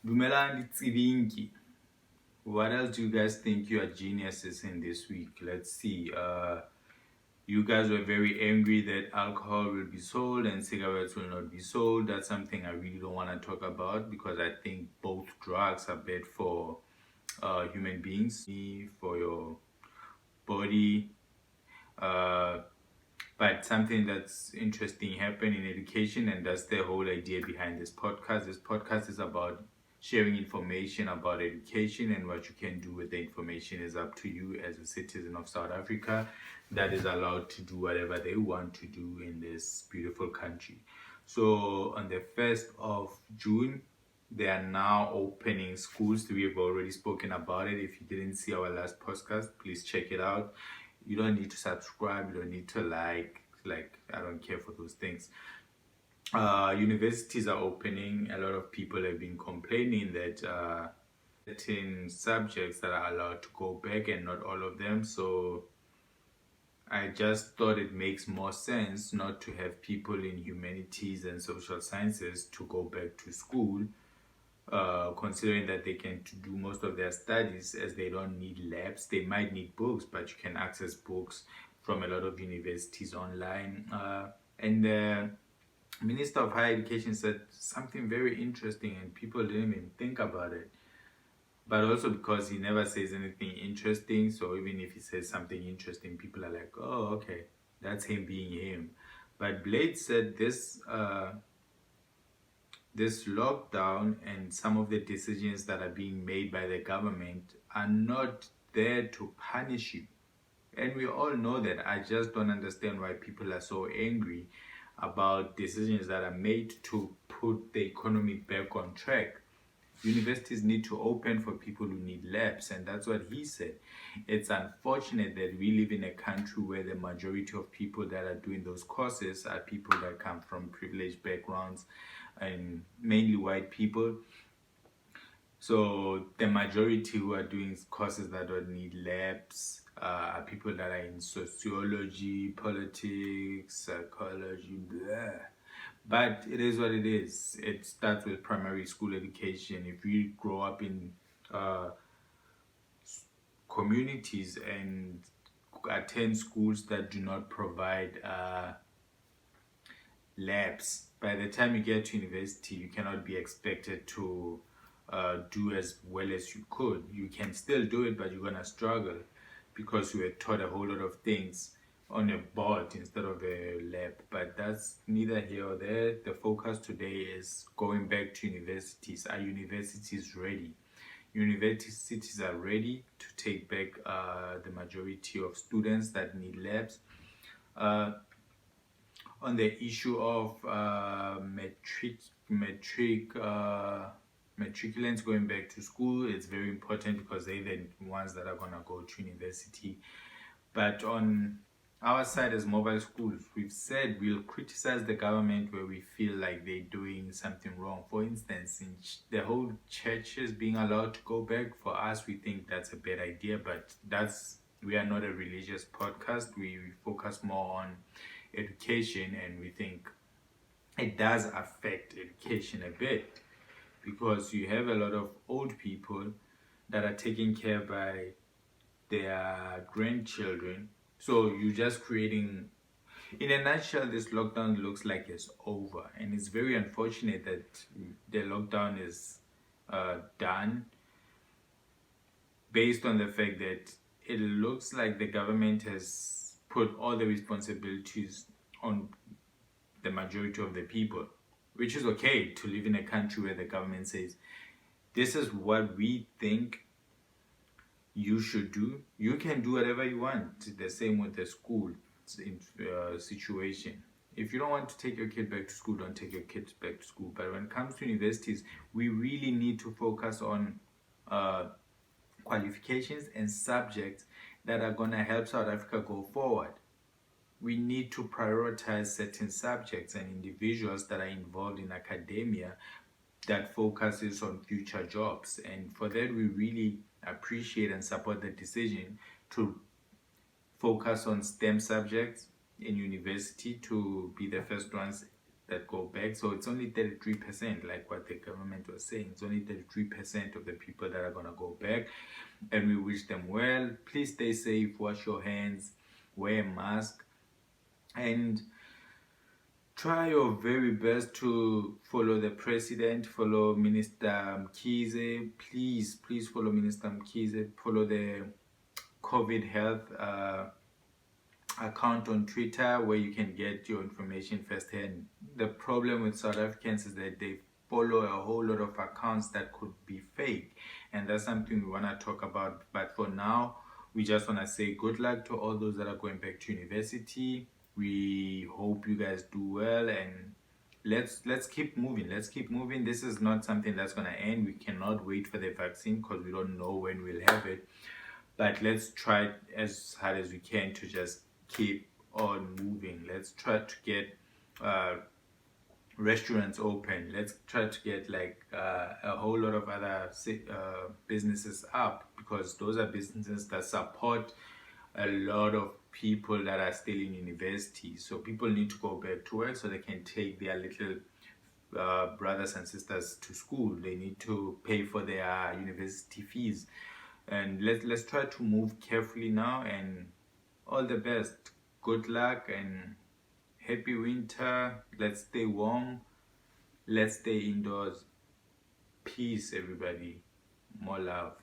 Dumelang Tsibinki. What else do you guys think you are geniuses in this week? Let's see. You guys were very angry that alcohol will be sold and cigarettes will not be sold. That's something I really don't want to talk about because I think both drugs are bad for human beings, for your body. Uh, but something that's interesting happened in education, and that's the whole idea behind this podcast. This podcast is about sharing information about education, and what you can do with the information is up to you as a citizen of South Africa that is allowed to do whatever they want to do in this beautiful country. So on the 1st of June, they are now opening schools. We have already spoken about it. If you didn't see our last podcast, please check it out. You don't need to subscribe, you don't need to like I don't care for those things. Universities are opening. A lot of people have been complaining that certain subjects that are allowed to go back and not all of them. So I just thought it makes more sense not to have people in humanities and social sciences to go back to school, considering that they can do most of their studies as they don't need labs. They might need books, but you can access books from a lot of universities online. And the Minister of Higher Education said something very interesting, and people didn't even think about it. But also because he never says anything interesting, so even if he says something interesting, people are like, "Oh, okay, that's him being him." But Blade said this lockdown and some of the decisions that are being made by the government are not there to punish you. And we all know that. I just don't understand why people are so angry about decisions that are made to put the economy back on track. Universities need to open for people who need labs, and that's what he said. It's unfortunate that we live in a country where the majority of people that are doing those courses are people that come from privileged backgrounds and mainly white people. So the majority who are doing courses that don't need labs are people that are in sociology, politics, psychology, blah. But it is what it is. It starts with primary school education. If you grow up in uh, communities and attend schools that do not provide labs, by the time you get to university, you cannot be expected to do as well as you could. You can still do it, but you're gonna struggle because you were taught a whole lot of things on a board instead of a lab. But that's neither here or there. The focus today is going back to universities. Are universities ready? Universities are ready to take back the majority of students that need labs. Uh, on the issue of matriculants going back to school, it's very important because they're the ones that are gonna go to university. But on our side as mobile schools, we've said we'll criticize the government where we feel like they're doing something wrong. For instance, in the whole churches being allowed to go back, for us, we think that's a bad idea, but we are not a religious podcast. We focus more on education, and we think it does affect education a bit because you have a lot of old people that are taken care by their grandchildren. So you're just creating, in a nutshell, this lockdown looks like it's over, and it's very unfortunate that the lockdown is done based on the fact that it looks like the government has put all the responsibilities on the majority of the people, which is okay to live in a country where the government says, this is what we think you should do. You can do whatever you want. The same with the school situation. If you don't want to take your kid back to school, don't take your kids back to school. But when it comes to universities, we really need to focus on qualifications and subjects that are going to help South Africa go forward. We need to prioritize certain subjects and individuals that are involved in academia that focuses on future jobs. And for that, we really appreciate and support the decision to focus on STEM subjects in university to be the first ones that go back. So it's only 33%, like what the government was saying. It's only 33% of the people that are going to go back, and we wish them well. Please stay safe, wash your hands, wear a mask, and try your very best to follow the president, follow Minister Mkhize. Please follow Minister Mkhize, follow the COVID health account on Twitter, where you can get your information firsthand. The problem with South Africans is that they follow a whole lot of accounts that could be fake, and that's something we want to talk about. But for now, we just want to say good luck to all those that are going back to university. We hope you guys do well, and let's keep moving. Let's keep moving. This is not something that's going to end. We cannot wait for the vaccine because we don't know when we'll have it, but let's try as hard as we can to just keep on moving. Let's try to get restaurants open. Let's try to get like a whole lot of other businesses up, because those are businesses that support a lot of people that are still in university. So people need to go back to work so they can take their little brothers and sisters to school. They need to pay for their university fees, and let's try to move carefully now. And all the best, good luck, and happy winter. Let's stay warm, let's stay indoors. Peace, everybody. More love.